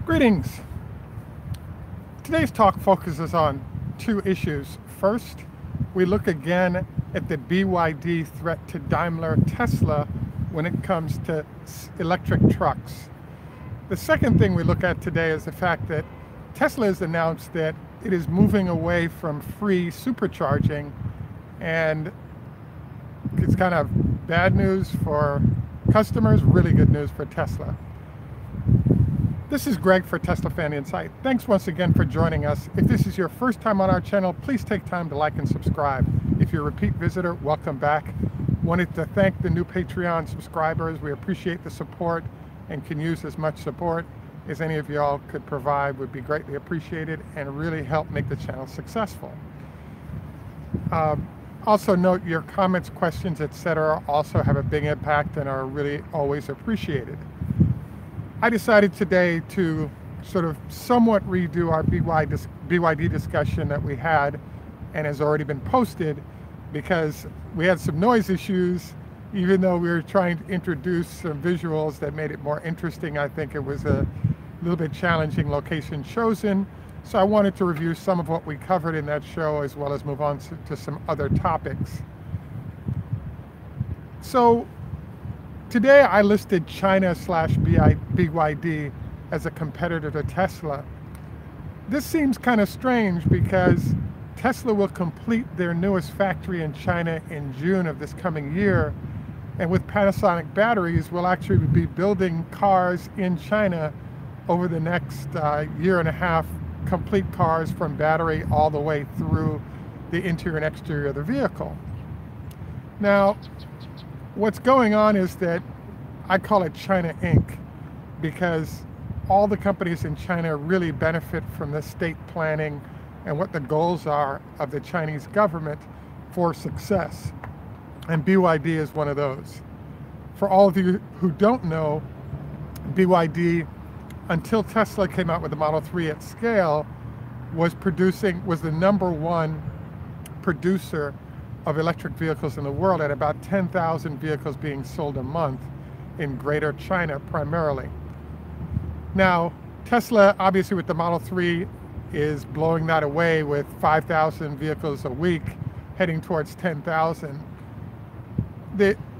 Greetings. Today's talk focuses on two issues. First, we look again at the BYD threat to Daimler Tesla when it comes to electric trucks. The second thing we look at today is the fact that Tesla has announced that it is moving away from free supercharging, and it's kind of bad news for customers, really good news for Tesla. This is Greg for Tesla Fan Insight. Thanks once again for joining us. If this is your first time on our channel, please take time to like and subscribe. If you're a repeat visitor, welcome back. Wanted to thank the new Patreon subscribers. We appreciate the support and can use as much support as any of y'all could provide. Would be greatly appreciated and really help make the channel successful. Also note your comments, questions, etc. also have a big impact and are really always appreciated. I decided today to sort of somewhat redo our BYD discussion that we had and has already been posted, because we had some noise issues. Even though we were trying to introduce some visuals that made it more interesting, I think it was a little bit challenging location chosen. So I wanted to review some of what we covered in that show, as well as move on to some other topics. So today I listed China/BYD as a competitor to Tesla. This seems kind of strange because Tesla will complete their newest factory in China in June of this coming year. And with Panasonic batteries, we'll actually be building cars in China over the next year and a half, complete cars from battery all the way through the interior and exterior of the vehicle. Now, what's going on is that I call it China Inc., because all the companies in China really benefit from the state planning and what the goals are of the Chinese government for success. And BYD is one of those. For all of you who don't know, BYD, until Tesla came out with the Model 3 at scale, was the #1 producer of electric vehicles in the world, at about 10,000 vehicles being sold a month in Greater China primarily. Now, Tesla, obviously with the Model 3, is blowing that away with 5,000 vehicles a week, heading towards 10,000.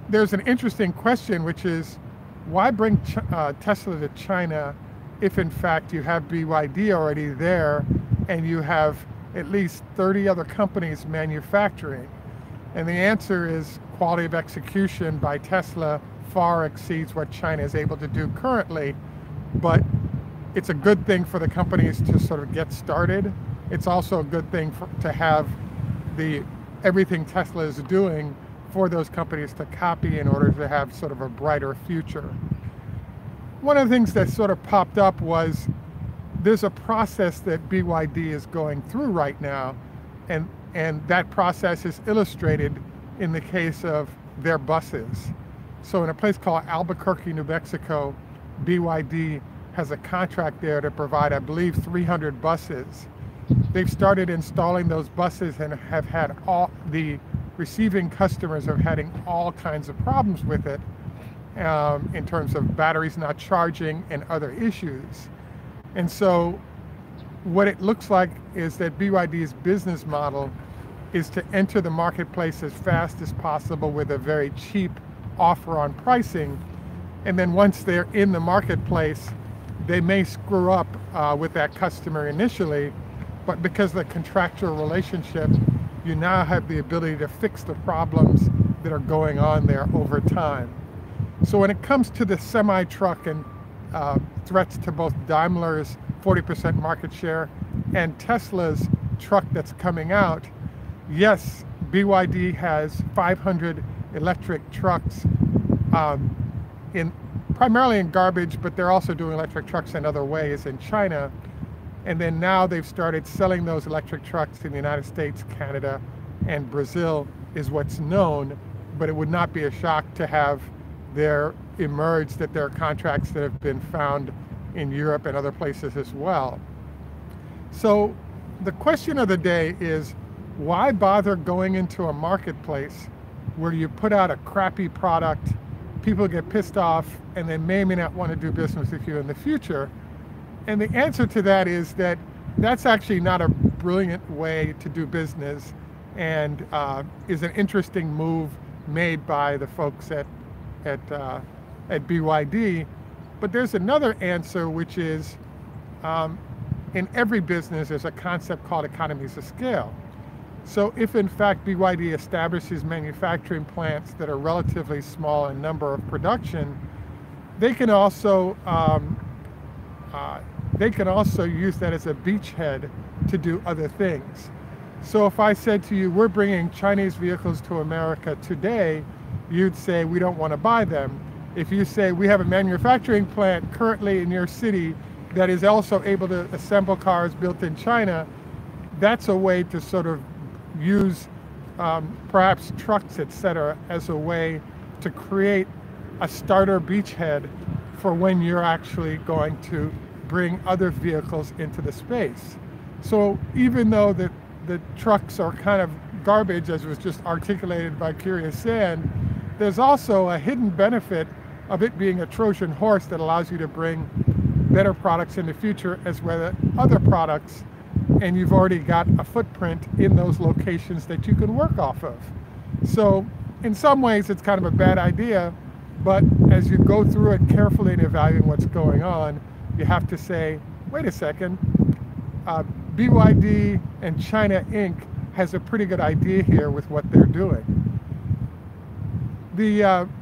There's an interesting question, which is, why bring Tesla to China if in fact you have BYD already there and you have at least 30 other companies manufacturing? And the answer is quality of execution by Tesla far exceeds what China is able to do currently. But it's a good thing for the companies to sort of get started. It's also a good thing to have everything Tesla is doing for those companies to copy in order to have sort of a brighter future. One of the things that sort of popped up was there's a process that BYD is going through right now, and that process is illustrated in the case of their buses. So in a place called Albuquerque, New Mexico, BYD has a contract there to provide, I believe, 300 buses. They've started installing those buses and have had the receiving customers are having all kinds of problems with it in terms of batteries not charging and other issues. And so what it looks like is that BYD's business model is to enter the marketplace as fast as possible with a very cheap offer on pricing. And then once they're in the marketplace, they may screw up with that customer initially, but because of the contractual relationship, you now have the ability to fix the problems that are going on there over time. So when it comes to the semi-truck and threats to both Daimler's 40% market share and Tesla's truck that's coming out, yes, BYD has 500 electric trucks primarily in garbage, but they're also doing electric trucks in other ways in China. And then now they've started selling those electric trucks in the United States, Canada, and Brazil is what's known, but it would not be a shock to have there emerge that there are contracts that have been found in Europe and other places as well. So the question of the day is, why bother going into a marketplace where you put out a crappy product, people get pissed off, and they may or may not want to do business with you in the future, And the answer to that is that that's actually not a brilliant way to do business, and is an interesting move made by the folks at BYD. But there's another answer, which is in every business there's a concept called economies of scale. So if in fact BYD establishes manufacturing plants that are relatively small in number of production, they can also use that as a beachhead to do other things. So if I said to you, we're bringing Chinese vehicles to America today, you'd say we don't want to buy them. If you say we have a manufacturing plant currently in your city that is also able to assemble cars built in China, that's a way to sort of use perhaps trucks, etc., as a way to create a starter beachhead for when you're actually going to bring other vehicles into the space. So even though the trucks are kind of garbage, as was just articulated by Curious Sand, there's also a hidden benefit of it being a Trojan horse that allows you to bring better products in the future as well as other products, and you've already got a footprint in those locations that you can work off of. So in some ways it's kind of a bad idea, but as you go through it carefully and evaluating what's going on, you have to say, wait a second, BYD and China Inc. has a pretty good idea here with what they're doing.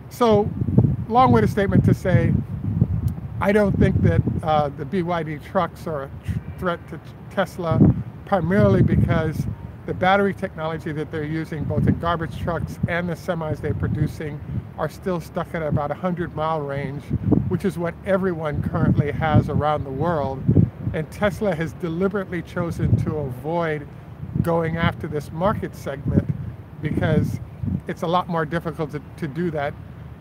So long-winded statement to say, I don't think that the BYD trucks are a threat to Tesla, primarily because the battery technology that they're using, both in garbage trucks and the semis they're producing, are still stuck at about 100-mile range, which is what everyone currently has around the world. And Tesla has deliberately chosen to avoid going after this market segment because it's a lot more difficult to do that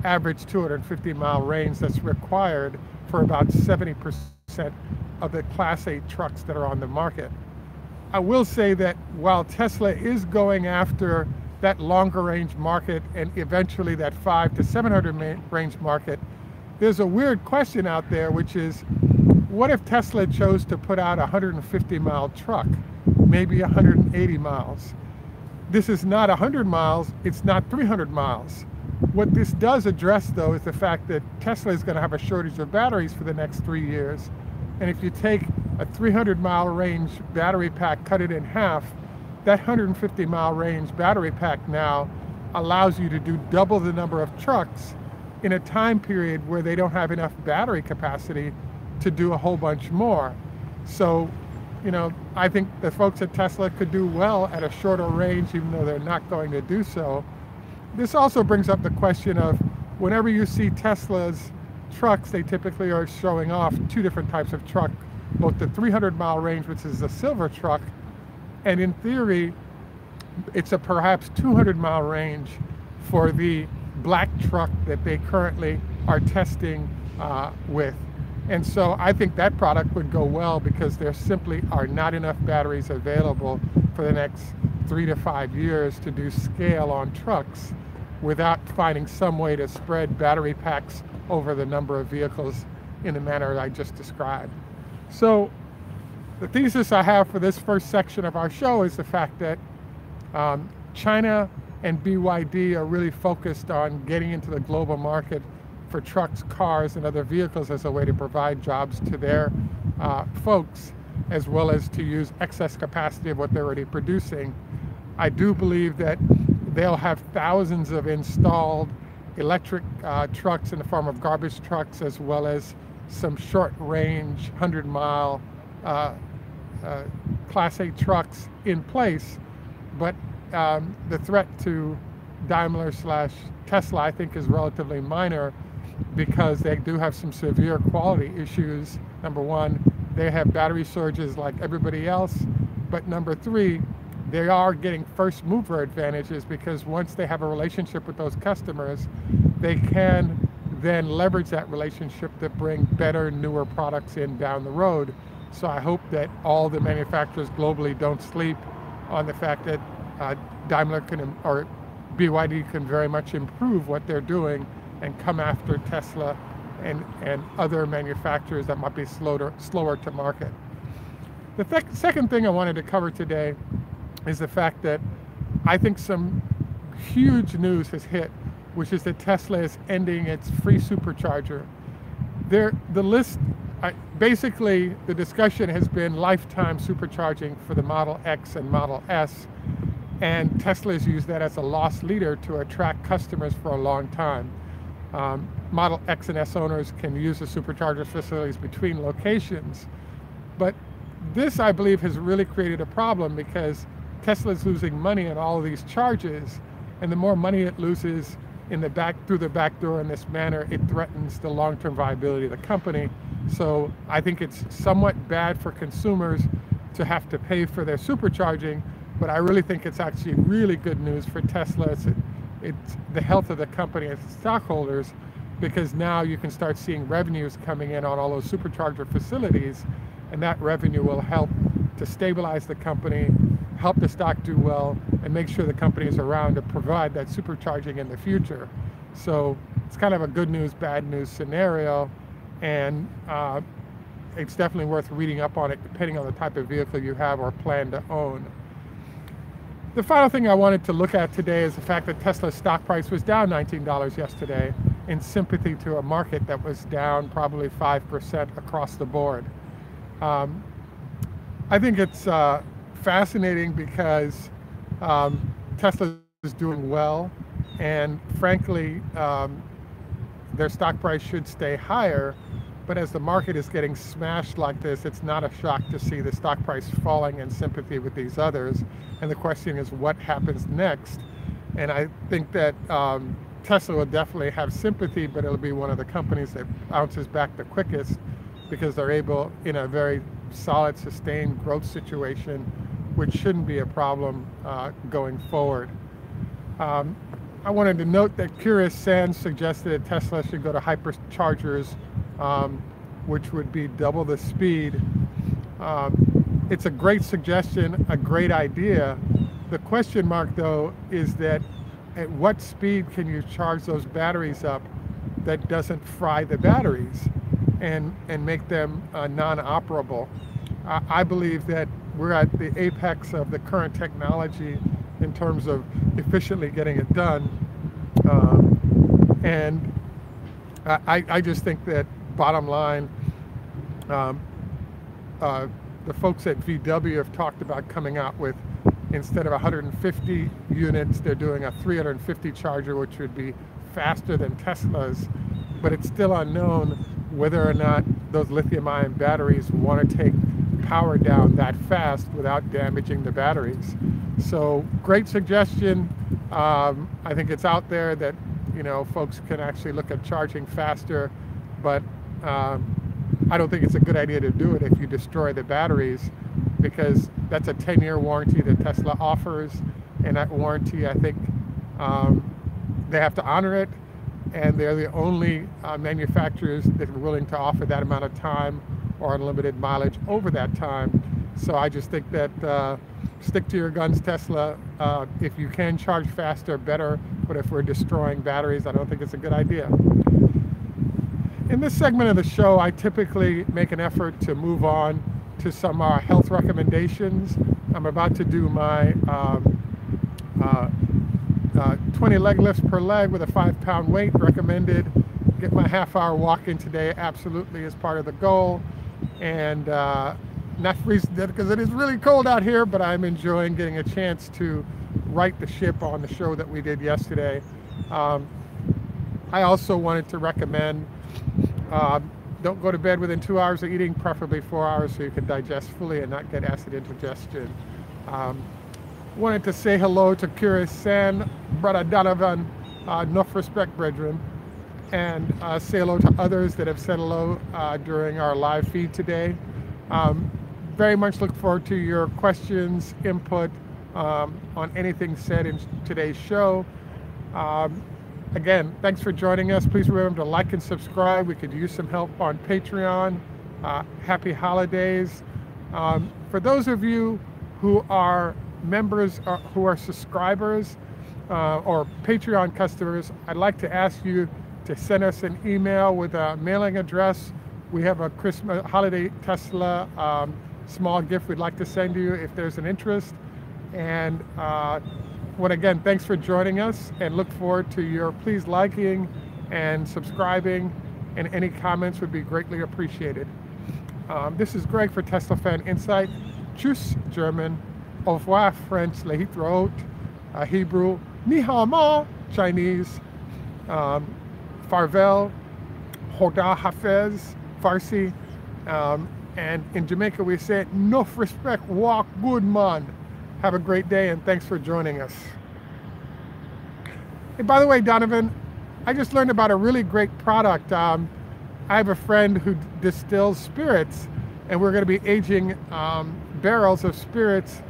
average 250-mile range that's required for about 70% of the Class 8 trucks that are on the market. I will say that while Tesla is going after that longer range market and eventually that 500 to 700 range market, there's a weird question out there, which is, what if Tesla chose to put out a 150-mile truck, maybe 180 miles? This is not 100 miles, it's not 300 miles. What this does address, though, is the fact that Tesla is going to have a shortage of batteries for the next 3 years. And if you take a 300-mile range battery pack, cut it in half, that 150-mile range battery pack now allows you to do double the number of trucks in a time period where they don't have enough battery capacity to do a whole bunch more. So, you know, I think the folks at Tesla could do well at a shorter range, even though they're not going to do so. This also brings up the question of, whenever you see Tesla's trucks, they typically are showing off two different types of truck, both the 300-mile range, which is the silver truck, and in theory, it's a perhaps 200-mile range for the black truck that they currently are testing with. And so I think that product would go well because there simply are not enough batteries available for the next 3 to 5 years to do scale on trucks without finding some way to spread battery packs over the number of vehicles in the manner I just described. So the thesis I have for this first section of our show is the fact that China and BYD are really focused on getting into the global market for trucks, cars, and other vehicles as a way to provide jobs to their folks, as well as to use excess capacity of what they're already producing. I do believe that they'll have thousands of installed electric trucks in the form of garbage trucks, as well as some short-range 100-mile Class 8 trucks in place. But the threat to Daimler/Tesla, I think, is relatively minor because they do have some severe quality issues. Number one, they have battery shortages like everybody else. But number three, they are getting first mover advantages because once they have a relationship with those customers, they can then leverage that relationship to bring better, newer products in down the road. So I hope that all the manufacturers globally don't sleep on the fact that Daimler can, or BYD can very much improve what they're doing and come after Tesla and other manufacturers that might be slower to market. The second thing I wanted to cover today is the fact that I think some huge news has hit, which is that Tesla is ending its free supercharger. The list, basically the discussion has been lifetime supercharging for the Model X and Model S, and Tesla has used that as a loss leader to attract customers for a long time. Model X and S owners can use the supercharger facilities between locations, but this, I believe, has really created a problem because Tesla is losing money on all of these charges, and the more money it loses through the back door in this manner, it threatens the long-term viability of the company. So I think it's somewhat bad for consumers to have to pay for their supercharging, but I really think it's actually really good news for Tesla. It's the health of the company as stockholders, because now you can start seeing revenues coming in on all those supercharger facilities, and that revenue will help to stabilize the company, help the stock do well, and make sure the company is around to provide that supercharging in the future. So it's kind of a good news, bad news scenario, and it's definitely worth reading up on it depending on the type of vehicle you have or plan to own. The final thing I wanted to look at today is the fact that Tesla's stock price was down $19 yesterday in sympathy to a market that was down probably 5% across the board. I think it's fascinating because Tesla is doing well, and frankly, their stock price should stay higher. But as the market is getting smashed like this, it's not a shock to see the stock price falling in sympathy with these others. And the question is, what happens next? And I think that Tesla will definitely have sympathy, but it'll be one of the companies that bounces back the quickest because they're able, in a very solid, sustained growth situation, which shouldn't be a problem going forward. I wanted to note that Curious Sands suggested that Tesla should go to hyperchargers, which would be double the speed. It's a great suggestion, a great idea. The question mark, though, is that at what speed can you charge those batteries up that doesn't fry the batteries and make them non-operable? I believe that we're at the apex of the current technology in terms of efficiently getting it done. And I just think that, bottom line, the folks at VW have talked about coming out with, instead of 150 units, they're doing a 350 charger, which would be faster than Tesla's, but it's still unknown whether or not those lithium-ion batteries want to take power down that fast without damaging the batteries. So great suggestion. I think it's out there that, you know, folks can actually look at charging faster, but I don't think it's a good idea to do it if you destroy the batteries, because that's a 10-year warranty that Tesla offers, and that warranty, I think, they have to honor it, and they're the only manufacturers that are willing to offer that amount of time or unlimited mileage over that time. So I just think that stick to your guns, Tesla. If you can charge faster, better, but if we're destroying batteries, I don't think it's a good idea. In this segment of the show, I typically make an effort to move on to some health recommendations. I'm about to do my 20 leg lifts per leg with a 5-pound weight recommended. Get my half-hour walk in today, absolutely, as part of the goal. And not freezing because it is really cold out here, but I'm enjoying getting a chance to right the ship on the show that we did yesterday. I also wanted to recommend don't go to bed within 2 hours of eating, preferably 4 hours, so you can digest fully and not get acid indigestion. Wanted to say hello to Curious Sand, Brother Donovan, enough respect, brethren, and say hello to others that have said hello during our live feed today. Very much look forward to your questions, input on anything said in today's show. Again, thanks for joining us. Please remember to like and subscribe. We could use some help on Patreon. Happy holidays. For those of you who are members, who are subscribers or Patreon customers, I'd like to ask you to send us an email with a mailing address. We have a Christmas holiday Tesla small gift we'd like to send you if there's an interest. And again, thanks for joining us, and look forward to your please liking and subscribing, and any comments would be greatly appreciated. This is Greg for Tesla Fan Insight. Tschüss, German. Au revoir, French. Lehitraot, Hebrew. Ni hao ma, Chinese. Farvel. Hoda Hafez, Farsi. And in Jamaica we say, Nof respect, walk good man. Have a great day, and thanks for joining us. Hey, by the way, Donovan, I just learned about a really great product. I have a friend who distills spirits, and we're going to be aging barrels of spirits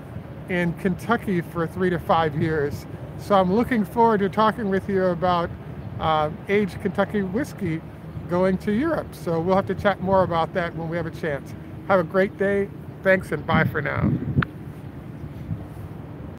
in Kentucky for 3 to 5 years. So I'm looking forward to talking with you about aged Kentucky whiskey going to Europe. So we'll have to chat more about that when we have a chance. Have a great day. Thanks, and bye for now.